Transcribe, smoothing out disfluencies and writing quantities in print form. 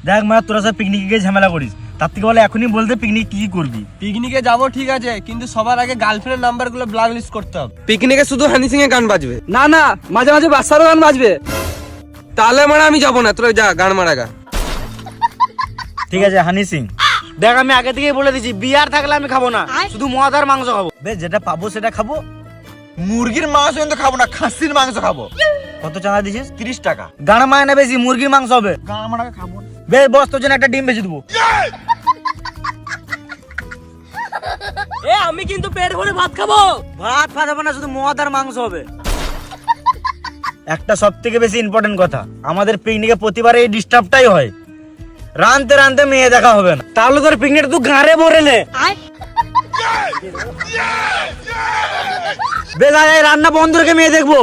দেখ মানে তোরা সব পিকনিকে গিয়ে ঝামেলা করিস, তার থেকে বলে এখনই বলতে পিকনিক কি করবি। পিকনিকে যাবো ঠিক আছে, কিন্তু সবার আগে গার্লফ্রেন্ডের নাম্বারগুলো ব্ল্যাক লিস্ট করতে হবে। পিকনিকে শুধু হানি সিং এর গান বাজবে? না না, মাঝে মাঝে বাচ্চারও গান বাজবে। তাহলে মানে আমি যাবো না, তোরা যা গান মারা গা। ঠিক আছে হানি সিং। দেখ আমি আগে থেকেই বলে দিছি, বিয়ার থাকলে আমি খাবো না, শুধু মদ আর মাংস খাবো। বেশ যেটা পাবো সেটা খাবো। মুরগির মাংস কিন্তু খাবো না, খাসির মাংস খাবো। কত চাঁদা দিছিস? 30 টাকা। গান মায়না বেশি, মুরগির মাংস হবে। গান মারা খাবো না। বেশ বস, তোর জন্য একটা ডিম বেঁচে দেবো। এ আমি কিন্তু পেট ভরে ভাত খাবো। ভাত ফাত হবে না, শুধু মদ আর মাংস হবে। একটা সব থেকে বেশি ইম্পর্টেন্ট কথা, আমাদের পিকনিকে প্রতিবারে এই ডিস্টার্বটাই হয়, রানতে রানতে মেয়ে দেখা হবে না। তাহলে তোর পিকনিকটা তুই গাঁড়ে ভরে নে। বেলা রান্না বন্ধ রেখে মেয়ে দেখবো।